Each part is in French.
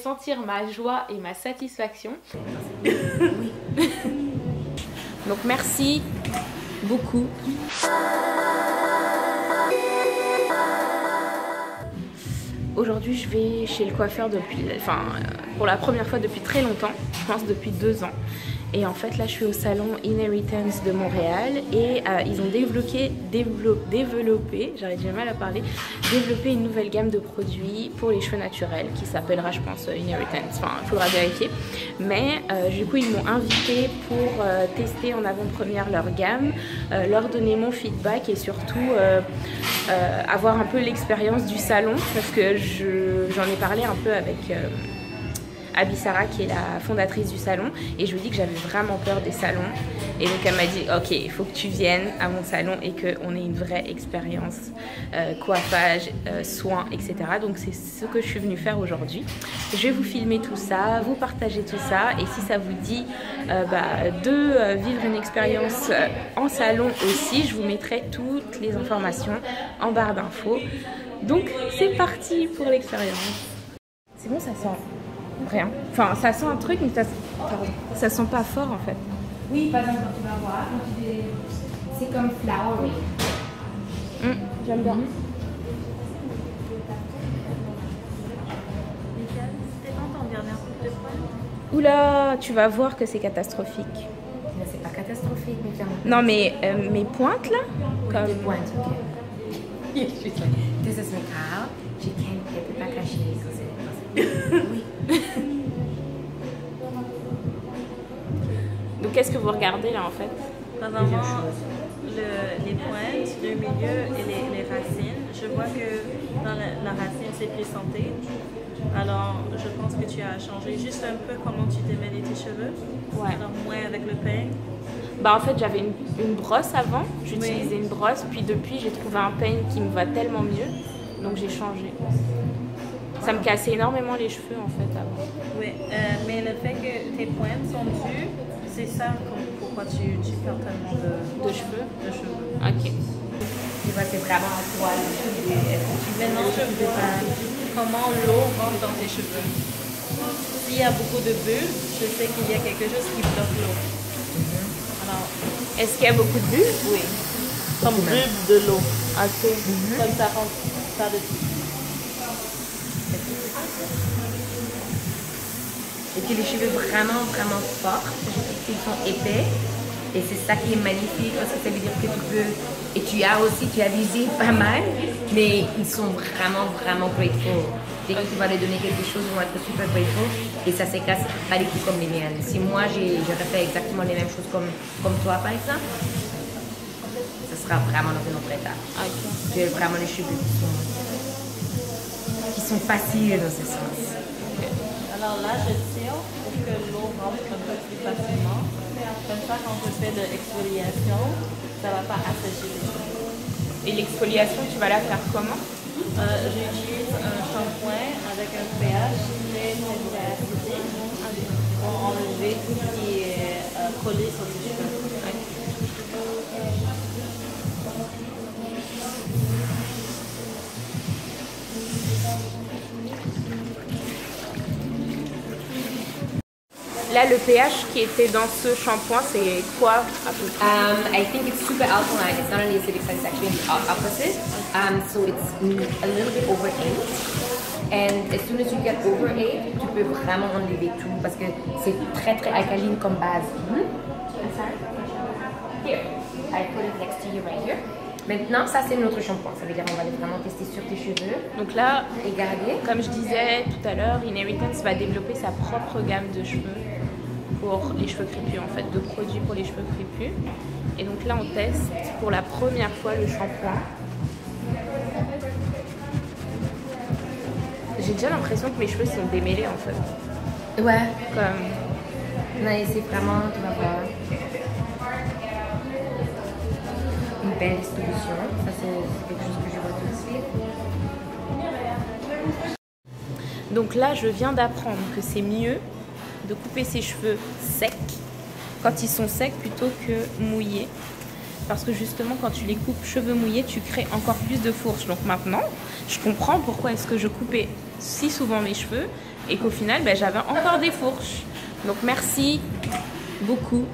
ressentir ma joie et ma satisfaction. Oui. Donc merci beaucoup. Aujourd'hui, je vais chez le coiffeur pour la première fois depuis très longtemps, je pense depuis 2 ans. Et en fait, là, je suis au salon Inheritance de Montréal et ils ont développé, j'arrive du mal à parler, développé une nouvelle gamme de produits pour les cheveux naturels qui s'appellera, je pense, Inheritance. Enfin, il faudra vérifier. Mais du coup, ils m'ont invité pour tester en avant-première leur gamme, leur donner mon feedback et surtout avoir un peu l'expérience du salon parce que j'en ai parlé un peu avec Abisara qui est la fondatrice du salon et je lui ai dit que j'avais vraiment peur des salons et donc elle m'a dit ok, il faut que tu viennes à mon salon et qu'on ait une vraie expérience coiffage, soins, etc. Donc c'est ce que je suis venue faire aujourd'hui. Je vais vous filmer tout ça, vous partager tout ça et si ça vous dit de vivre une expérience en salon aussi, je vous mettrai toutes les informations en barre d'infos. Donc c'est parti pour l'expérience. C'est bon, ça sent rien. Enfin, ça sent un truc, mais ça sent pas fort en fait. Oui, par exemple, tu vas voir, c'est comme flowery. J'aime bien. C'était quand ton dernière coupe de poils? Oula, tu vas voir que c'est catastrophique. Mais c'est pas catastrophique, mais clairement. Non, mais mes pointes là, Comme des pointes, ok. This is my cow. Je ne peux pas cacher oui. Donc qu'est-ce que vous regardez là en fait? Normalement, les pointes, le milieu et les racines. Je vois que dans la racine, c'est plus santé. Alors, je pense que tu as changé juste un peu comment tu démêlais tes cheveux. Ouais. Alors, moins avec le peigne. Bah en fait, j'avais une brosse avant. J'utilisais une brosse, puis depuis, j'ai trouvé un peigne qui me va tellement mieux. Donc j'ai changé. Ça me cassait énormément les cheveux en fait avant. Oui, mais le fait que tes pointes sont dues, c'est ça pourquoi tu perds tellement de cheveux. Ok. Tu vois, c'est vraiment un poil. Maintenant, je vois comment l'eau rentre dans tes cheveux. S'il y a beaucoup de bulles, je sais qu'il y a quelque chose qui bloque l'eau. Alors, est-ce qu'il y a beaucoup de bulles? Oui. Comme bulles de l'eau. Ok. Comme ça rentre pas de tout. Et puis les cheveux vraiment forts, ils sont épais. Et c'est ça qui est magnifique parce que ça veut dire que tu peux. Et tu as visé pas mal, mais ils sont vraiment grateful. Dès que tu vas leur donner quelque chose, ils vont être super grateful. Et ça se casse pas du tout comme les miennes. Si moi j'aurais fait exactement les mêmes choses comme toi par exemple, ça sera vraiment dans un autre état. Ok. J'ai vraiment les cheveux qui sont faciles dans ce sens. Alors là, je tire pour que l'eau rentre un peu plus facilement. Comme ça, quand je fais de l'exfoliation, ça ne va pas assécher les cheveux. Et l'exfoliation, tu vas la faire comment? J'utilise un shampoing avec un pH très acidique pour enlever tout ce qui est collé sur les cheveux. Là, le pH qui était dans ce shampoing, c'est quoi à peu près? I think it's super alkaline. It's not only acidic, it's actually the opposite. So it's a little bit over 8. And as soon as you get over 8, tu peux vraiment enlever tout parce que c'est très alcaline comme base. I'm sorry? Here, I put it next to you right here. Maintenant, ça c'est notre shampoing. Ça veut dire qu'on va aller vraiment tester sur tes cheveux. Donc là, Regardez. comme je disais tout à l'heure, Inheritance va développer sa propre gamme de cheveux pour les cheveux crépus en fait, de produits pour les cheveux crépus. Et donc là, on teste pour la première fois le shampoing. J'ai déjà l'impression que mes cheveux sont démêlés en fait. Ouais. Comme... Non, c'est vraiment, tu vas voir. Une belle distribution. Ça, c'est quelque chose que je vois tout de suite. Donc là, je viens d'apprendre que c'est mieux de couper ses cheveux secs, quand ils sont secs plutôt que mouillés. Parce que justement, quand tu les coupes cheveux mouillés, tu crées encore plus de fourches. Donc maintenant, je comprends pourquoi est-ce que je coupais si souvent mes cheveux. et qu'au final, ben, j'avais encore des fourches. Donc merci beaucoup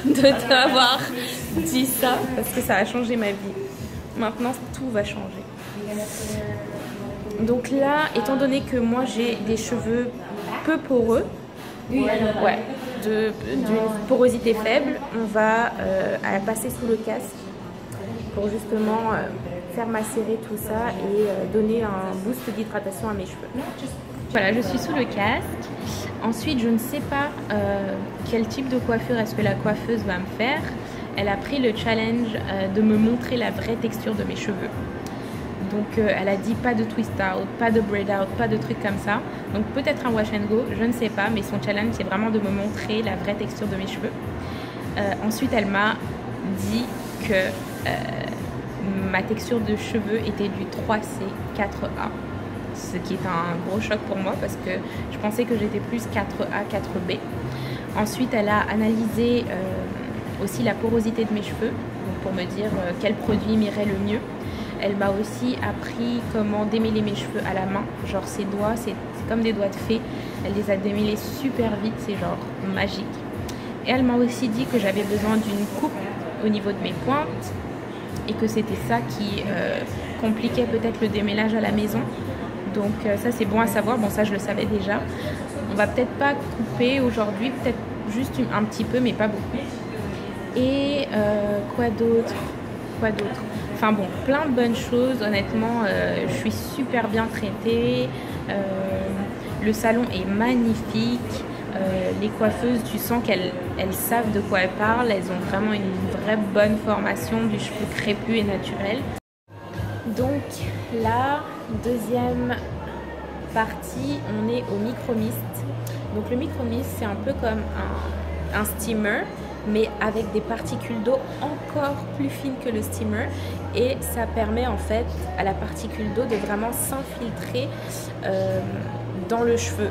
de t'avoir dit ça parce que ça a changé ma vie. Maintenant, tout va changer. Donc là, étant donné que moi j'ai des cheveux peu poreux, ouais, d'une porosité faible, on va passer sous le casque pour justement faire macérer tout ça et donner un boost d'hydratation à mes cheveux. Voilà, je suis sous le casque. Ensuite, je ne sais pas quel type de coiffure est-ce que la coiffeuse va me faire. Elle a pris le challenge de me montrer la vraie texture de mes cheveux. Donc elle a dit pas de twist out, pas de braid out, pas de trucs comme ça. Donc peut-être un wash and go, je ne sais pas, mais son challenge c'est vraiment de me montrer la vraie texture de mes cheveux. Ensuite elle m'a dit que ma texture de cheveux était du 3C 4A. Ce qui est un gros choc pour moi parce que je pensais que j'étais plus 4A 4B. Ensuite elle a analysé aussi la porosité de mes cheveux pour me dire quel produit m'irait le mieux. Elle m'a aussi appris comment démêler mes cheveux à la main. Genre ses doigts, c'est comme des doigts de fée. Elle les a démêlés super vite, c'est genre magique. Et elle m'a aussi dit que j'avais besoin d'une coupe au niveau de mes pointes et que c'était ça qui compliquait peut-être le démêlage à la maison. Donc ça c'est bon à savoir, bon ça je le savais déjà. On va peut-être pas couper aujourd'hui, peut-être juste un petit peu mais pas beaucoup. Et quoi d'autre? Enfin bon, plein de bonnes choses, honnêtement, je suis super bien traitée, le salon est magnifique, les coiffeuses, tu sens qu'elles savent de quoi elles parlent, elles ont vraiment une vraie bonne formation du cheveu crépus et naturel. Donc là, deuxième partie, on est au micro-mist. Donc le micro-mist, c'est un peu comme un steamer, mais avec des particules d'eau encore plus fines que le steamer et ça permet en fait à la particule d'eau de vraiment s'infiltrer dans le cheveu.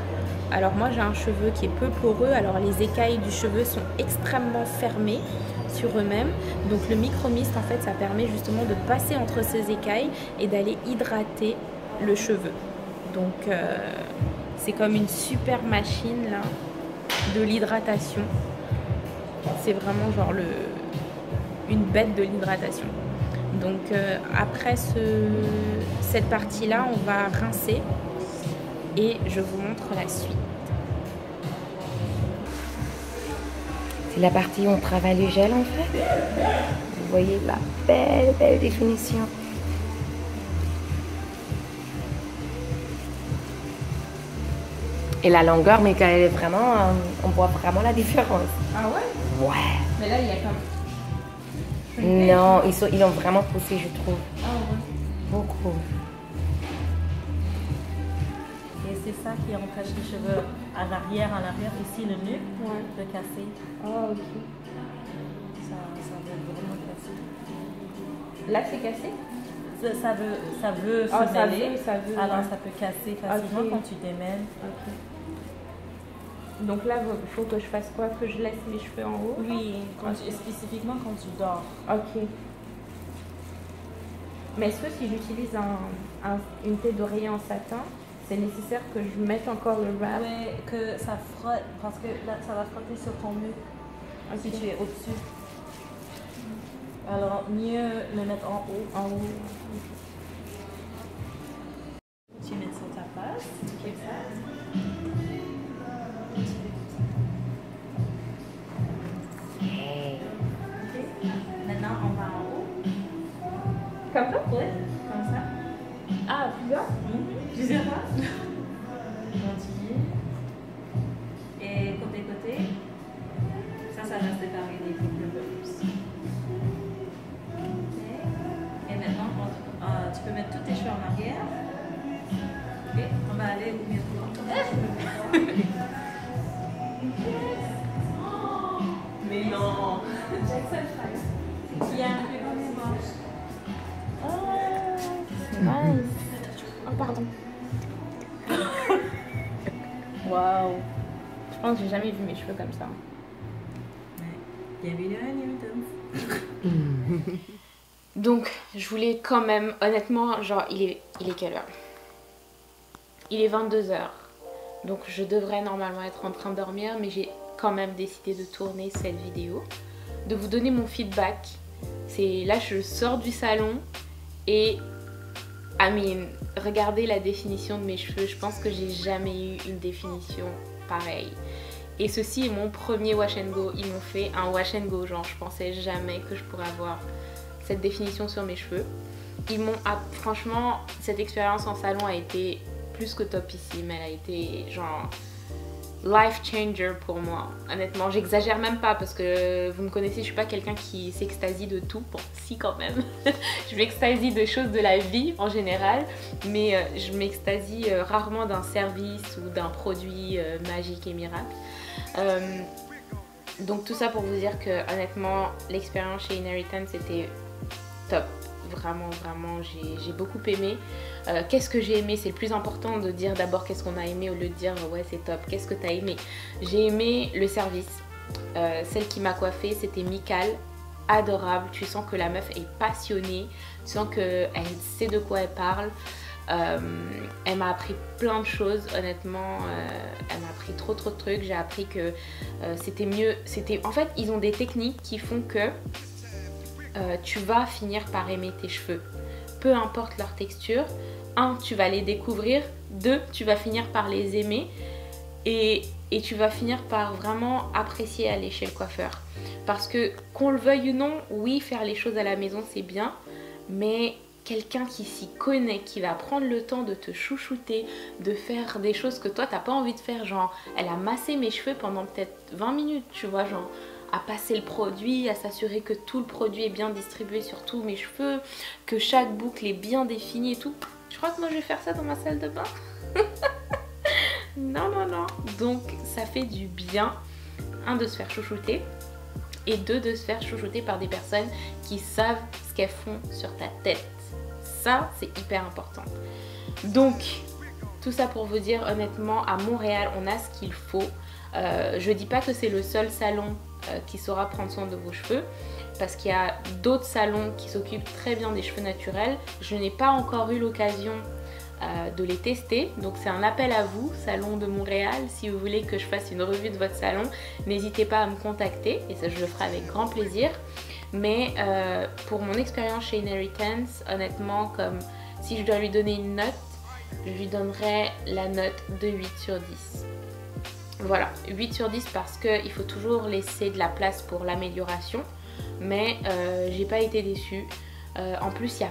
Alors moi j'ai un cheveu qui est peu poreux, alors les écailles du cheveu sont extrêmement fermées sur eux-mêmes, donc le micro-mist en fait ça permet justement de passer entre ces écailles et d'aller hydrater le cheveu. Donc c'est comme une super machine là de l'hydratation. C'est vraiment genre une bête de l'hydratation. Donc après cette partie-là, on va rincer et je vous montre la suite. C'est la partie où on travaille le gel en fait. Vous voyez la belle définition. Et la longueur, mais quand elle est vraiment, on voit vraiment la différence. Ah ouais? Ouais. Mais là, il y a comme... Non, ils ont vraiment poussé, je trouve. Ah ouais. Beaucoup. Et c'est ça qui empêche les cheveux à l'arrière, ici le nuque, de casser. Ah ok. Ça veut vraiment casser. Là, c'est cassé? Ça veut se mêler, alors ça peut casser facilement quand tu démêles. Okay. Donc là, il faut que je fasse quoi? Que je laisse mes cheveux en haut? Oui, spécifiquement quand tu dors. Ok. Mais est-ce que si j'utilise une tête d'oreiller en satin, c'est nécessaire que je mette encore le wrap? Oui, que ça frotte, parce que là, ça va frotter sur ton nez si tu es au-dessus. Alors, mieux le mettre en haut. En haut. Tu mets sur ta face, comme ça. Ok. Maintenant, on va en haut. Comme ça? Oui, comme ça. Ah, plusieurs? Plusieurs fois. Continue. Et côté. Ça reste fermé des boucles de plus. Et maintenant, tu peux mettre tous tes cheveux en arrière. Ok, on va aller au miroir. Mais non! Il y a un plus grand miroir. C'est nice. Oh, pardon. Waouh. Je pense que j'ai jamais vu mes cheveux comme ça. Bienvenue à Newton. Donc, je voulais quand même, honnêtement, genre, il est quelle heure? Il est 22h. Donc je devrais normalement être en train de dormir, mais j'ai quand même décidé de tourner cette vidéo, de vous donner mon feedback. Là je sors du salon et regardez la définition de mes cheveux, je pense que j'ai jamais eu une définition pareille. Et ceci est mon premier wash and go, ils m'ont fait un wash and go, genre je pensais jamais que je pourrais avoir cette définition sur mes cheveux. Franchement, cette expérience en salon a été plus que topissime, elle a été genre life changer pour moi. Honnêtement, j'exagère même pas parce que vous me connaissez, je suis pas quelqu'un qui s'extasie de tout. Bon, si quand même. Je m'extasie de choses de la vie en général, mais je m'extasie rarement d'un service ou d'un produit magique et miracle. Donc tout ça pour vous dire que honnêtement, l'expérience chez Inheritance était top. Vraiment, j'ai beaucoup aimé. Qu'est-ce que j'ai aimé? C'est le plus important de dire d'abord qu'est-ce qu'on a aimé au lieu de dire ouais c'est top. Qu'est-ce que t'as aimé? J'ai aimé le service. Celle qui m'a coiffée, c'était Mikal. Adorable. Tu sens que la meuf est passionnée. Tu sens qu'elle sait de quoi elle parle. Elle m'a appris plein de choses, honnêtement. Elle m'a appris trop de trucs. J'ai appris que c'était mieux. En fait, ils ont des techniques qui font que tu vas finir par aimer tes cheveux, peu importe leur texture. 1, tu vas les découvrir. 2, tu vas finir par les aimer. Et tu vas finir par vraiment apprécier aller chez le coiffeur. Parce que, qu'on le veuille ou non, oui, faire les choses à la maison, c'est bien. Mais quelqu'un qui s'y connaît, qui va prendre le temps de te chouchouter, de faire des choses que toi, t'as pas envie de faire. Genre, elle a massé mes cheveux pendant peut-être 20 minutes, tu vois, genre... à passer le produit, à s'assurer que tout le produit est bien distribué sur tous mes cheveux, que chaque boucle est bien définie et tout. Je crois que moi je vais faire ça dans ma salle de bain. Non. Donc ça fait du bien, 1, de se faire chouchouter, et 2, de se faire chouchouter par des personnes qui savent ce qu'elles font sur ta tête. Ça, c'est hyper important. Donc, tout ça pour vous dire, honnêtement, à Montréal, on a ce qu'il faut. Je dis pas que c'est le seul salon qui saura prendre soin de vos cheveux, parce qu'il y a d'autres salons qui s'occupent très bien des cheveux naturels. Je n'ai pas encore eu l'occasion de les tester, donc c'est un appel à vous, Salon de Montréal. Si vous voulez que je fasse une revue de votre salon, n'hésitez pas à me contacter et ça je le ferai avec grand plaisir. Mais pour mon expérience chez Inheritance, honnêtement, comme si je dois lui donner une note, je lui donnerais la note de 8 sur 10. Voilà, 8 sur 10 parce qu'il faut toujours laisser de la place pour l'amélioration. Mais j'ai pas été déçue. En plus,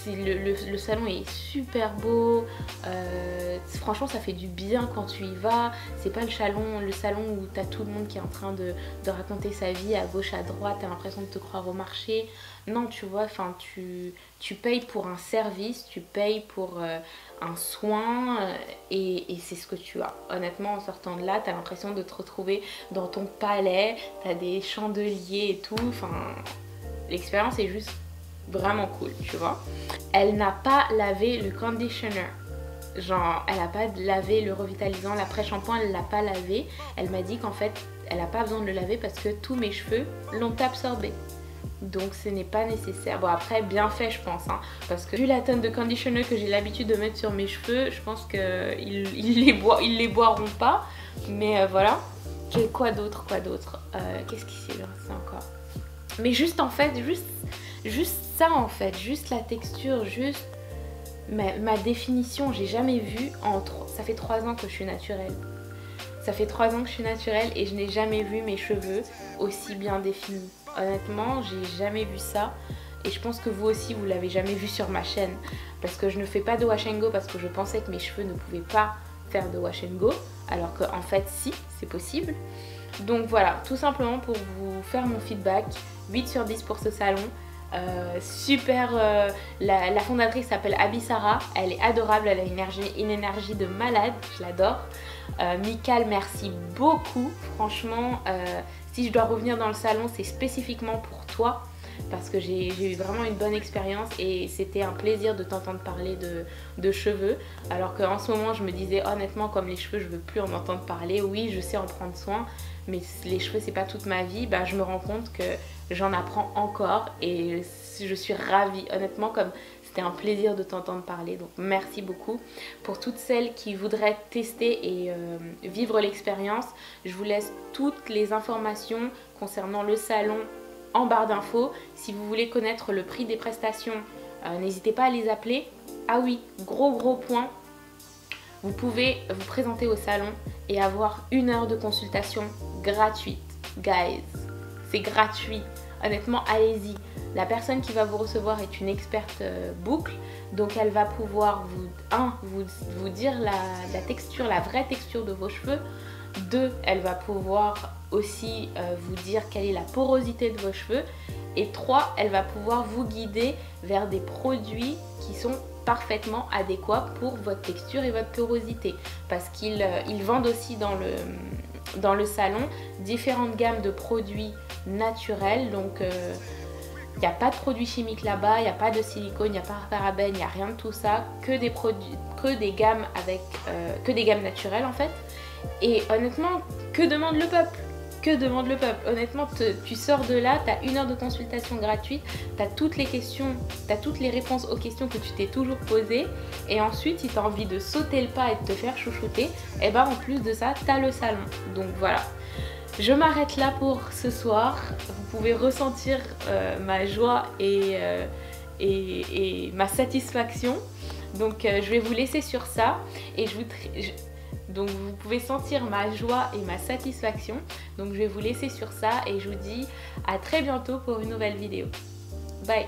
le salon est super beau. Franchement, ça fait du bien quand tu y vas. C'est pas le salon où t'as tout le monde qui est en train de raconter sa vie à gauche, à droite. T'as l'impression de te croire au marché. Non, tu vois, tu payes pour un service, tu payes pour un soin et c'est ce que tu as. Honnêtement, en sortant de là, t'as l'impression de te retrouver dans ton palais. T'as des chandeliers et tout. Enfin, l'expérience est juste vraiment cool, tu vois. Elle n'a pas lavé le conditioner. Genre, elle n'a pas lavé le revitalisant, l'après-shampoing, elle l'a pas lavé. Elle m'a dit qu'en fait, elle n'a pas besoin de le laver parce que tous mes cheveux l'ont absorbé. Donc ce n'est pas nécessaire. Bon après, bien fait je pense, hein, parce que vu la tonne de conditioner que j'ai l'habitude de mettre sur mes cheveux, je pense qu'ils les boiront pas. Mais voilà. J'ai quoi d'autre qu'est-ce qui s'est lancé encore? Mais juste en fait, juste ça en fait, juste la texture, juste ma définition, j'ai jamais vu ça fait 3 ans que je suis naturelle. Ça fait 3 ans que je suis naturelle et je n'ai jamais vu mes cheveux aussi bien définis. Honnêtement, j'ai jamais vu ça et je pense que vous aussi vous l'avez jamais vu sur ma chaîne parce que je ne fais pas de wash and go parce que je pensais que mes cheveux ne pouvaient pas faire de wash and go alors qu'en fait si, c'est possible. Donc voilà, tout simplement pour vous faire mon feedback, 8 sur 10 pour ce salon. Super, la fondatrice s'appelle Abisara, elle est adorable, elle a une énergie de malade, je l'adore. Mikal, merci beaucoup, franchement, si je dois revenir dans le salon, c'est spécifiquement pour toi parce que j'ai eu vraiment une bonne expérience et c'était un plaisir de t'entendre parler de cheveux, alors qu'en ce moment je me disais honnêtement, comme les cheveux je veux plus en entendre parler. Oui, je sais en prendre soin, mais les cheveux c'est pas toute ma vie. Bah, je me rends compte que j'en apprends encore et je suis ravie. Honnêtement, comme C'était un plaisir de t'entendre parler, donc merci beaucoup. Pour toutes celles qui voudraient tester et vivre l'expérience, je vous laisse toutes les informations concernant le salon en barre d'infos. Si vous voulez connaître le prix des prestations, n'hésitez pas à les appeler. Ah oui, gros point, vous pouvez vous présenter au salon et avoir 1 heure de consultation gratuite. Guys, c'est gratuit. Honnêtement, allez-y. La personne qui va vous recevoir est une experte boucle, donc elle va pouvoir vous dire la texture, la vraie texture de vos cheveux. 2, elle va pouvoir aussi vous dire quelle est la porosité de vos cheveux. Et 3, elle va pouvoir vous guider vers des produits qui sont parfaitement adéquats pour votre texture et votre porosité. Parce qu'ils vendent aussi dans le salon différentes gammes de produits naturels. Donc il n'y a pas de produits chimiques là-bas, il n'y a pas de silicone, il n'y a pas de parabènes, il n'y a rien de tout ça, que des produits, que des gammes naturelles en fait. Et honnêtement, que demande le peuple? Que demande le peuple? Honnêtement, tu sors de là, tu as 1 heure de consultation gratuite, tu as toutes les questions, tu as toutes les réponses aux questions que tu t'es toujours posées. Et ensuite, si tu as envie de sauter le pas et de te faire chouchouter, et ben en plus de ça, tu as le salon. Donc voilà. Je m'arrête là pour ce soir. Vous pouvez ressentir ma joie et ma satisfaction. Donc je vais vous laisser sur ça. Et donc vous pouvez sentir ma joie et ma satisfaction. Donc je vais vous laisser sur ça et je vous dis à très bientôt pour une nouvelle vidéo. Bye!